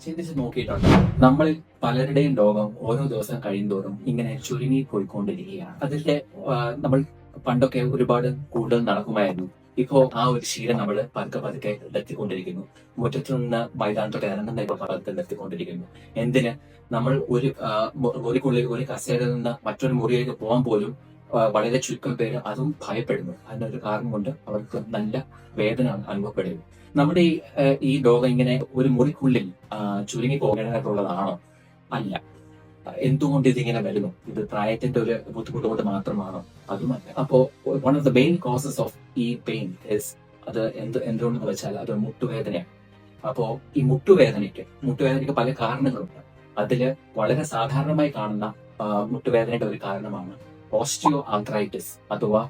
ചിന്തിച്ച് നോക്കിയിട്ടുണ്ട്. നമ്മളിൽ പലരുടെയും രോഗം ഓരോ ദിവസം കഴിയുന്തോറും ഇങ്ങനെ ചുരുങ്ങി പോയിക്കൊണ്ടിരിക്കുകയാണ്. അതിന്റെ നമ്മൾ പണ്ടൊക്കെ ഒരുപാട് കൂടുതൽ നടക്കുമായിരുന്നു. ഇപ്പോ ആ ഒരു ശീലം നമ്മൾ പതുക്കെ പതുക്കെ നിർത്തിക്കൊണ്ടിരിക്കുന്നു. മുറ്റത്ത് നിന്ന് മൈതാനത്തോടെ ഇറങ്ങുന്ന ഇപ്പൊ പതുക്കെ നിർത്തിക്കൊണ്ടിരിക്കുന്നു. എന്തിന് നമ്മൾ മുറിക്കുള്ളിൽ ഒരു കസേരയിൽ നിന്ന് മറ്റൊരു മുറിയിലേക്ക് പോകാൻ പോലും വളരെ ചുരുക്കം പേര് അതും ഭയപ്പെടുന്നു. അതിനൊരു കാരണം കൊണ്ട് അവർക്ക് നല്ല വേദന അനുഭവപ്പെടുന്നു. നമ്മുടെ ഈ രോഗം ഇങ്ങനെ ഒരു മുറിക്കുള്ളിൽ ചുരുങ്ങി പോകാനായിട്ടുള്ളതാണോ? അല്ല. എന്തുകൊണ്ട് ഇതിങ്ങനെ വരുന്നു? ഇത് പ്രായത്തിന്റെ ഒരു ബുദ്ധിമുട്ട് കൊണ്ട് മാത്രമാണോ? അതുമല്ല. അപ്പോ one of the main causes of ഈ പെയിൻ ഇസ് അത് എന്തുകൊണ്ടെന്ന് വെച്ചാൽ അത് മുട്ടുവേദനയാണ്. അപ്പോ ഈ മുട്ടുവേദനയ്ക്ക് പല കാരണങ്ങളുണ്ട്. അതില് വളരെ സാധാരണമായി കാണുന്ന മുട്ടുവേദനയുടെ ഒരു കാരണമാണ് ഓസ്റ്റിയോ ആർത്രൈറ്റിസ് അഥവാ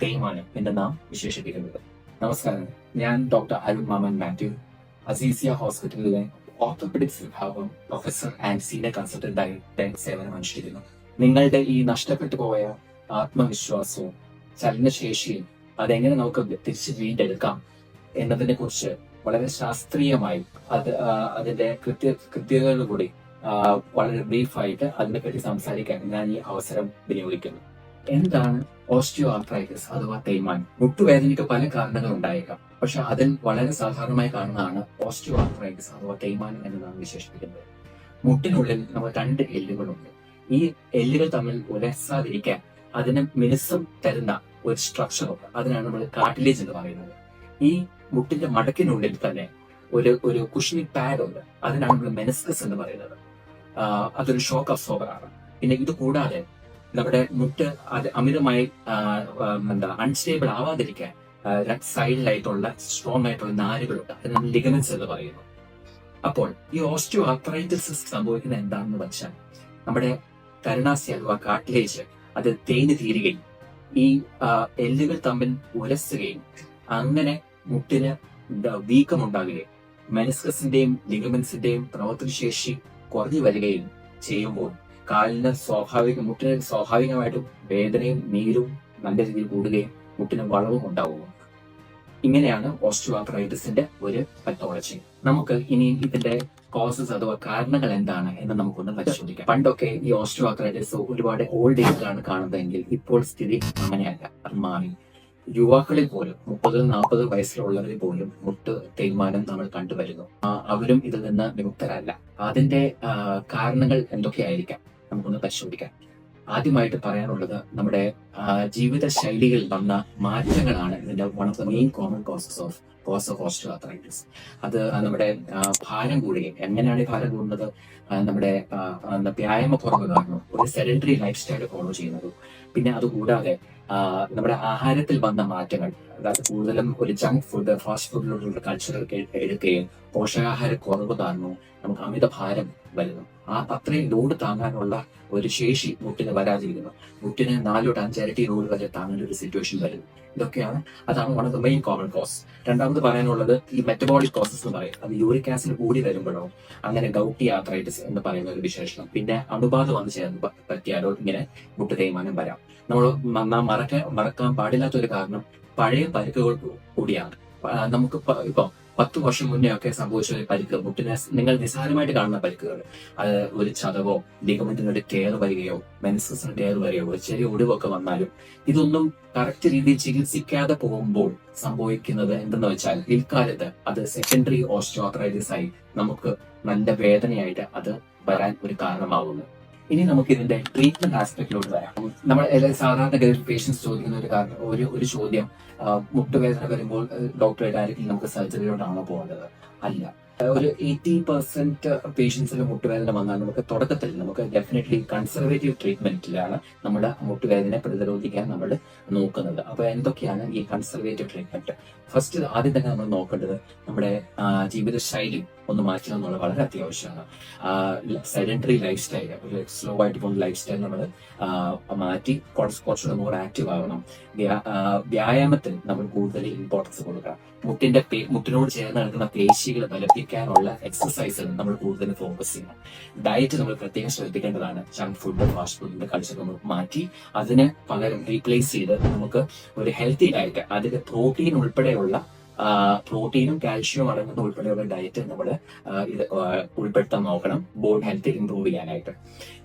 തേയ്മാനം എന്ന് നാം വിശേഷിപ്പിക്കുന്നത്. നമസ്കാരം, ഞാൻ ഡോക്ടർ അരുൺ മാമൻ മാത്യു, അസീസിയ ഹോസ്പിറ്റലിലെ ഓർത്തോപെഡിക്സ് വിഭാഗം പ്രൊഫസർ ആൻഡ് സീനിയർ കൺസൾട്ടന്റായി സേവനം അനുഷ്ഠിക്കുന്നു. നിങ്ങളുടെ ഈ നഷ്ടപ്പെട്ടു പോയ ആത്മവിശ്വാസവും ചലനശേഷിയും അതെങ്ങനെ നമുക്ക് തിരിച്ചു വീണ്ടെടുക്കാം എന്നതിനെ കുറിച്ച് വളരെ ശാസ്ത്രീയമായി അതിന്റെ കൃത്യതയോടുകൂടി വളരെ ബ്രീഫായിട്ട് അതിനെപ്പറ്റി സംസാരിക്കാൻ ഞാൻ ഈ അവസരം വിനിയോഗിക്കുന്നു. എന്താണ് ഓസ്റ്റിയോ ആർത്രൈറ്റിസ് അഥവാ തേയ്മാനം? മുട്ടുവേദനയ്ക്ക് പല കാരണങ്ങൾ ഉണ്ടായേക്കാം, പക്ഷെ അതിൽ വളരെ സാധാരണമായി കാണുന്നതാണ് ഓസ്റ്റിയോ ആർത്രൈറ്റിസ് അഥവാ തേയ്മാനം എന്ന് നാം വിശേഷിപ്പിക്കുന്നത്. മുട്ടിനുള്ളിൽ നമ്മൾ 2 എല്ലുകളുണ്ട്. ഈ എല്ലുകൾ തമ്മിൽ ഉരസാതിരിക്കാൻ അതിന് മിനുസം തരുന്ന ഒരു സ്ട്രക്ചർ ഉണ്ട്. അതിനാണ് നമ്മൾ കാർട്ടിലേജ് എന്ന് പറയുന്നത്. ഈ മുട്ടിന്റെ മടക്കിനുള്ളിൽ തന്നെ ഒരു കുഷനിങ് പാഡ് ഉണ്ട്. അതിനാണ് നമ്മൾ മെനിസ്കസ് എന്ന് പറയുന്നത്. അതൊരു ഷോക്ക് അബ്സോർബർ ആണ്. പിന്നെ ഇത് കൂടാതെ നമ്മുടെ മുട്ട് അത് അമിതമായി അൺസ്റ്റേബിൾ ആവാതിരിക്കാൻ സൈഡിലായിട്ടുള്ള സ്ട്രോങ് ആയിട്ടുള്ള നാരുകളുണ്ട്. അതിനാണ് ലിഗമെന്റ്സ് എന്ന് പറയുന്നു. അപ്പോൾ ഈ ഓസ്റ്റിയോ ആർത്രൈറ്റിസ് സംഭവിക്കുന്നത് എന്താണെന്ന് വെച്ചാൽ നമ്മുടെ കരുണാസി അഥവാ കാർട്ടിലേജ് അത് തേഞ്ഞു തീരുകയും ഈ എല്ലുകൾ തമ്മിൽ ഉരസുകയും അങ്ങനെ മുട്ടിന് വീക്കമുണ്ടാകുകയും മെനിസ്കസിന്റെയും ലിഗമെന്റ്സിന്റെയും പ്രവർത്തനശേഷി കുറഞ്ഞു വരികയും ചെയ്യുമ്പോൾ കാലിന് മുട്ടിന് സ്വാഭാവികമായിട്ടും വേദനയും നീരും നല്ല രീതിയിൽ കൂടുകയും മുട്ടിന് വളവും ഉണ്ടാവുകയും. ഇങ്ങനെയാണ് ഓസ്റ്റിയോ ആർത്രൈറ്റിസിന്റെ ഒരു പത്തോളജി. നമുക്ക് ഇനി ഇതിന്റെ കോസസ് അഥവാ കാരണങ്ങൾ എന്താണ് എന്ന് നമുക്കൊന്ന് പരിശോധിക്കാം. പണ്ടൊക്കെ ഈ ഓസ്റ്റിയോ ആർത്രൈറ്റിസ് ഒരുപാട് ഓൾഡ് ഏജിലാണ് കാണുന്നതെങ്കിൽ ഇപ്പോൾ സ്ഥിതി അങ്ങനെയല്ല, അത് മാറി. യുവാക്കളിൽ പോലും 30-40 വയസ്സിലുള്ളവരിൽ പോലും മുട്ട് തേയ്മാനം നമ്മൾ കണ്ടുവരുന്നു. അവരും ഇതിൽ നിന്ന് വിമുക്തരല്ല. അതിന്റെ കാരണങ്ങൾ എന്തൊക്കെയായിരിക്കാം നമുക്കൊന്ന് പരിശോധിക്കാം. ആദ്യമായിട്ട് പറയാനുള്ളത് നമ്മുടെ ജീവിത ശൈലിയിൽ വന്ന മാറ്റങ്ങളാണ് ഇതിന്റെ one of the main common cause of osteo arthritis. അത് നമ്മുടെ ഭാരം കൂടുകയും. എങ്ങനെയാണ് ഈ ഭാരം കൂടുന്നത്? നമ്മുടെ വ്യായാമക്കുറവ് കാരണം ഒരു സെഡന്ററി ലൈഫ് സ്റ്റൈൽ ഫോളോ ചെയ്യുന്നത്. പിന്നെ അതുകൂടാതെ നമ്മുടെ ആഹാരത്തിൽ വന്ന മാറ്റങ്ങൾ, അതായത് കൂടുതലും ഒരു ജങ്ക് ഫുഡ്, ഫാസ്റ്റ് ഫുഡിലുള്ള കൾച്ചർ എടുക്കുകയും പോഷകാഹാര കുറവ് കാരണം നമുക്ക് അമിത ഭാരം വരുന്നു. അത്രയും ലോഡ് താങ്ങാനുള്ള ഒരു ശേഷി മുട്ടിന് വരാതിരിക്കുന്നു. മുട്ടിന് 4-5 ഇരട്ടി ലോഡ് വരെ താങ്ങേണ്ട ഒരു സിറ്റുവേഷൻ വരുന്നു. അതാണ് one of the main common cause. രണ്ടാമത് പറയാനുള്ളത് ഈ മെറ്റബോളിക് കോസസ് എന്ന് പറയും. അത് യൂറിക് ആസിഡ് കൂടി വരുമ്പോഴോ അങ്ങനെ ഗൗട്ടി ആർത്രൈറ്റിസ് എന്ന് പറയുന്ന ഒരു വിശേഷണം. പിന്നെ അണുബാധ വന്നു ചേർന്ന് പറ്റിയാലോ ഇങ്ങനെ മുട്ട് തേയ്മാനം വരാം. നമ്മൾ മറക്കാൻ പാടില്ലാത്ത ഒരു കാരണം പഴയ പരിക്കുകൾ കൂടിയാണ്. നമുക്ക് ഇപ്പൊ 10 വർഷം മുന്നേ ഒക്കെ സംഭവിച്ച ഒരു പരിക്ക്, മുട്ടിനെ നിങ്ങൾ നിസ്സാരമായിട്ട് കാണുന്ന പരിക്കുകൾ, ഒരു ചതവോ ലിഗമെന്റിനൊരു ടയർ വരികയോ മെനിസ്കസിന് ടയർ വരികയോ ഒരു ചെറിയ ഒടിവൊക്കെ വന്നാലും ഇതൊന്നും കറക്റ്റ് രീതിയിൽ ചികിത്സിക്കാതെ പോകുമ്പോൾ സംഭവിക്കുന്നത് എന്തെന്ന് വെച്ചാൽ പിൽക്കാലത്ത് അത് സെക്കൻഡറി ഓസ്റ്റിയോ ആർത്രൈറ്റിസ് ആയി നമുക്ക് നല്ല വേദനയായിട്ട് അത് വരാൻ ഒരു കാരണമാകുന്നു. ഇനി നമുക്ക് ഇതിന്റെ ട്രീറ്റ്മെന്റ് ആസ്പെക്റ്റിലോട്ട് വരാം. നമ്മൾ സാധാരണഗതിയിൽ പേഷ്യൻസ് ചോദിക്കുന്ന ഒരു ചോദ്യം, മുട്ടുവേദന വരുമ്പോൾ ഡോക്ടറെ ഡയറക്റ്റ്ലി നമുക്ക് സർജറിയോടാണോ പോകേണ്ടത്? അല്ല. ഒരു 80% പേഷ്യൻസിന് മുട്ടുവേദന വന്നാൽ നമുക്ക് ഡെഫിനറ്റ്ലി കൺസർവേറ്റീവ് ട്രീറ്റ്മെന്റിലാണ് നമ്മുടെ മുട്ടുവേദന പ്രതിരോധിക്കാൻ നമ്മൾ നോക്കുന്നത്. അപ്പൊ എന്തൊക്കെയാണ് ഈ കൺസർവേറ്റീവ് ട്രീറ്റ്മെന്റ്? ഫസ്റ്റ് ആദ്യം തന്നെ നമ്മൾ നോക്കേണ്ടത് നമ്മുടെ ജീവിതശൈലി ഒന്ന് മാറ്റുക എന്നുള്ളത് വളരെ അത്യാവശ്യമാണ്. സെഡന്ററി ലൈഫ് സ്റ്റൈൽ, ഒരു സ്ലോ ആയിട്ട് പോകുന്ന ലൈഫ് സ്റ്റൈൽ നമ്മൾ മാറ്റി കുറച്ചുകൂടെ മോർ ആക്റ്റീവ് ആകണം. വ്യായാമത്തിൽ നമ്മൾ കൂടുതൽ ഇമ്പോർട്ടൻസ് കൊടുക്കണം. മുട്ടിനോട് ചേർന്ന് നടക്കുന്ന പേശികൾ ബലപ്പിക്കാനുള്ള എക്സസൈസിൽ നമ്മൾ കൂടുതൽ ഫോക്കസ് ചെയ്യണം. ഡയറ്റ് നമ്മൾ പ്രത്യേകം ശ്രദ്ധിക്കേണ്ടതാണ്. ജങ്ക് ഫുഡ്, ഫാസ്റ്റ് ഫുഡിന്റെ കൾച്ചർ നമ്മൾ മാറ്റി അതിന് പകരം റീപ്ലേസ് ചെയ്ത് നമുക്ക് ഒരു ഹെൽത്തി ഡയറ്റ്, അതിൽ പ്രോട്ടീൻ ഉൾപ്പെടെയുള്ള പ്രോട്ടീനും കാൽഷ്യവും അടങ്ങുന്ന ഉൾപ്പെടെയുള്ള ഡയറ്റ് നമ്മൾ ഇത് ഉൾപ്പെടുത്താൻ നോക്കണം ബോൺ ഹെൽത്ത് ഇംപ്രൂവ് ചെയ്യാനായിട്ട്.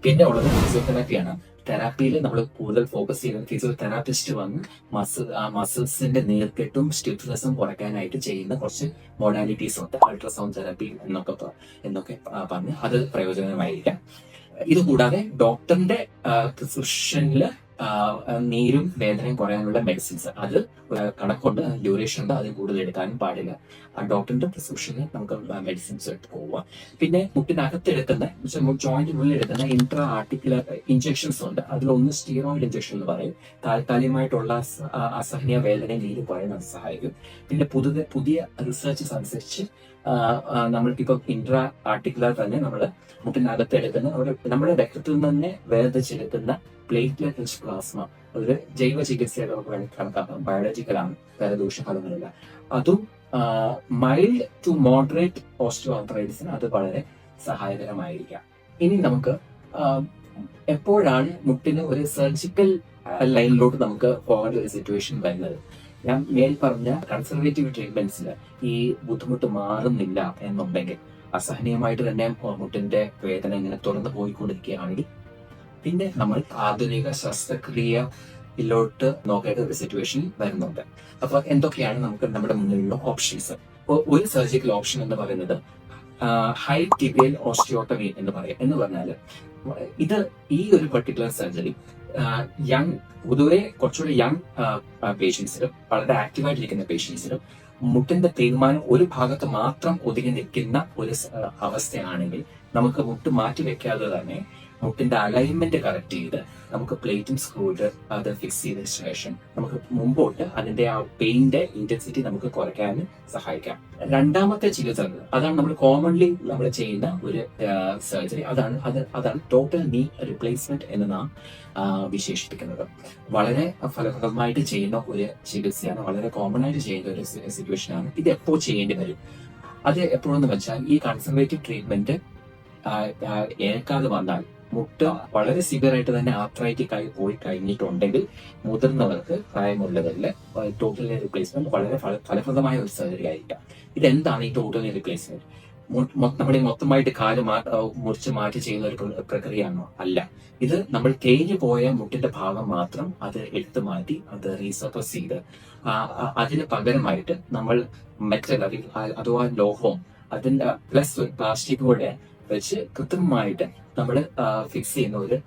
പിന്നെ ഉള്ളത് ഫിസിയോതെറാപ്പിയാണ്. തെറാപ്പിയിൽ നമ്മൾ കൂടുതൽ ഫോക്കസ് ചെയ്യുന്നത് ഫിസിയോതെറാപ്പിസ്റ്റ് വന്ന് മസിൽസിന്റെ നീർക്കെട്ടും സ്റ്റിഫ്നെസ്സും കുറയ്ക്കാനായിട്ട് ചെയ്യുന്ന കുറച്ച് മൊഡാലിറ്റീസ് ഉണ്ട്. അൾട്രാസൗണ്ട് തെറാപ്പി എന്നൊക്കെ പറഞ്ഞ് അത് പ്രയോജനമായിരിക്കാം. ഇത് കൂടാതെ ഡോക്ടറിന്റെ പ്രിസ്ക്രിപ്ഷനിൽ നീരും വേദനയും കുറയാനുള്ള മെഡിസിൻസ് അത് കണക്കുണ്ട്, ഡ്യൂറേഷൻ ഉണ്ട്, അത് കൂടുതൽ എടുക്കാനും പാടില്ല. ഡോക്ടറിന്റെ പ്രിസ്ക്രിപ്ഷനിൽ നമുക്ക് മെഡിസിൻസ് എടുത്ത് പോവാം. പിന്നെ മുട്ടിനകത്തെടുക്കുന്ന ജോയിന്റിനുള്ളിൽ എടുക്കുന്ന ഇൻട്രാ ആർട്ടിക്കുലർ ഇഞ്ചക്ഷൻസ് ഉണ്ട്. അതിലൊന്ന് സ്റ്റീറോയിഡ് ഇഞ്ചക്ഷൻ എന്ന് പറയും. താൽക്കാലികമായിട്ടുള്ള അസഹനീയ വേദനയും നീരും കുറയാൻ അത് സഹായിക്കും. പിന്നെ പുതിയ റിസർച്ചസ് അനുസരിച്ച് നമ്മൾക്കിപ്പോൾ ഇൻട്രാ ആർട്ടിക്കുലർ തന്നെ നമ്മൾ മുട്ടിനകത്ത് എടുക്കുന്ന നമ്മുടെ രക്തത്തിൽ നിന്ന് തന്നെ വേർതിരിച്ചെടുക്കുന്ന പ്ലേറ്റ്ലെറ്റ് റിച്ച് പ്ലാസ്മ ഒരു ജൈവ ചികിത്സയുടെ നമുക്ക് വേണമെങ്കിൽ കണക്കാക്കാം. ബയോളജിക്കലാണ്, വേറെ ദൂഷ്യഫലങ്ങളില്ല. അതും മൈൽഡ് ടു മോഡറേറ്റ് ഓസ്റ്റിയോ ആർത്രൈറ്റിസിന് അത് വളരെ സഹായകരമായിരിക്കാം. ഇനി നമുക്ക് എപ്പോഴാണ് മുട്ടിന് ഒരു സർജിക്കൽ ലൈനിലോട്ട് നമുക്ക് പോകേണ്ട ഒരു സിറ്റുവേഷൻ വരുന്നത്? ഞാൻ മേൽ പറഞ്ഞ കൺസർവേറ്റീവ് ട്രീറ്റ്മെന്റ്സിൽ ഈ ബുദ്ധിമുട്ട് മാറുന്നില്ല എന്നുണ്ടെങ്കിൽ, അസഹനീയമായിട്ട് തന്നെ മുട്ടിന്റെ വേദന ഇങ്ങനെ തുറന്നു പോയിക്കൊണ്ടിരിക്കുകയാണെങ്കിൽ, പിന്നെ നമ്മൾ ആധുനിക ശസ്ത്രക്രിയയിലോട്ട് നോക്കേണ്ട ഒരു സിറ്റുവേഷൻ വരുന്നുണ്ട്. അപ്പൊ എന്തൊക്കെയാണ് നമുക്ക് നമ്മുടെ മുന്നിലുള്ള ഓപ്ഷൻസ്? ഒരു സർജിക്കൽ ഓപ്ഷൻ എന്ന് പറയുന്നത് ഹൈ ടിബിയൽ ഓസ്റ്റിയോട്ടമി എന്ന് പറയും. എന്ന് പറഞ്ഞാൽ ഇത് ഈ ഒരു പർട്ടിക്കുലർ സർജറി പൊതുവെ കുറച്ചുകൂടി യങ് പേഷ്യൻസിലും വളരെ ആക്റ്റീവായിട്ടിരിക്കുന്ന പേഷ്യൻസിലും മുട്ടിന്റെ തേയ്മാനം ഒരു ഭാഗത്ത് മാത്രം ഒതുങ്ങി നിൽക്കുന്ന ഒരു അവസ്ഥയാണെങ്കിൽ നമുക്ക് മുട്ട് മാറ്റി വെക്കാതെ തന്നെ മുട്ടിന്റെ അലൈൻമെന്റ് കറക്റ്റ് ചെയ്ത് നമുക്ക് പ്ലേറ്റും സ്ക്രൂഡ് അത് ഫിക്സ് ചെയ്തതിനു ശേഷം നമുക്ക് മുമ്പോട്ട് അതിന്റെ ആ പെയിന്റെ ഇന്റൻസിറ്റി നമുക്ക് കുറയ്ക്കാനും സഹായിക്കാം. രണ്ടാമത്തെ ചികിത്സ അതാണ് നമ്മൾ കോമൺലി നമ്മൾ ചെയ്യുന്ന ഒരു സർജറി. അതാണ് ടോട്ടൽ നീ റിപ്ലേസ്മെന്റ് എന്ന് നാം വിശേഷിപ്പിക്കുന്നത്. വളരെ ഫലപ്രദമായിട്ട് ചെയ്യുന്ന ഒരു ചികിത്സയാണ്, വളരെ കോമൺ ആയിട്ട് ചെയ്യുന്ന ഒരു സിറ്റുവേഷനാണ്. ഇത് എപ്പോൾ ചെയ്യേണ്ടി വരും? അത് എപ്പോഴെന്ന് വെച്ചാൽ ഈ കൺസർവേറ്റീവ് ട്രീറ്റ്മെന്റ് ഏൽക്കാതെ വന്നാൽ, മുട്ട വളരെ സിവിയർ ആയിട്ട് തന്നെ ആർത്രൈറ്റിക് ആയി പോയി കഴിഞ്ഞിട്ടുണ്ടെങ്കിൽ, മുതിർന്നവർക്ക് പ്രായമുള്ളവരിൽ ടോട്ടൽ നീ റിപ്ലേസ്മെന്റ് വളരെ ഫലപ്രദമായ ഒരു സർജറി ആയിരിക്കാം. ഇതെന്താണ് ഈ ടോട്ടൽ നീ റിപ്ലേസ്മെന്റ്? നമ്മുടെ മൊത്തമായിട്ട് കാല് മുറിച്ച് മാറ്റി ചെയ്യുന്ന ഒരു പ്രക്രിയയാണോ? അല്ല. ഇത് നമ്മൾ തേഞ്ഞു പോയ മുട്ടിന്റെ ഭാഗം മാത്രം അത് എടുത്തു മാറ്റി അത് റീസർഫസ് ചെയ്ത് അതിന് പകരമായിട്ട് നമ്മൾ മെറ്റൽ അഥവാ ലോഹവും അതിന്റെ പ്ലസ് ഒരു പ്ലാസ്റ്റിക് കൂടെ വെച്ച് കൃത്രിമമായിട്ട് നമ്മൾ ഫിക്സ് ചെയ്യുന്ന ഒരു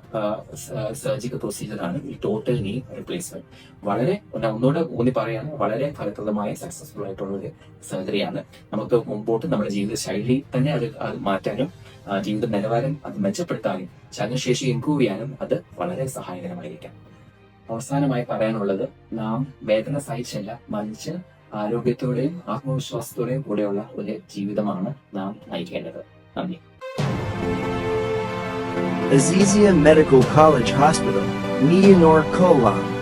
സർജിക്കൽ പ്രൊസീജിയറാണ് ഈ ടോട്ടൽ നീ റിപ്ലേസ്മെന്റ്. വളരെ ഒന്നുകൂടെ ഊന്നി പറയാണ്, വളരെ ഫലപ്രദമായ സക്സസ്ഫുൾ ആയിട്ടുള്ള ഒരു സർജറിയാണ്. നമുക്ക് മുമ്പോട്ട് നമ്മുടെ ജീവിത ശൈലി തന്നെ അത് മാറ്റാനും ജീവിത നിലവാരം അത് മെച്ചപ്പെടുത്താനും ചലനശേഷി ഇംപ്രൂവ് ചെയ്യാനും അത് വളരെ സഹായകരമായിരിക്കാം. അവസാനമായി പറയാനുള്ളത്, നാം വേദന സഹിച്ചല്ല, മറിച്ച് ആരോഗ്യത്തോടെയും ആത്മവിശ്വാസത്തോടെയും കൂടെയുള്ള ഒരു ജീവിതമാണ് നാം നയിക്കേണ്ടത്. നന്ദി. Azizia Medical College Hospital, Mianor Kolam.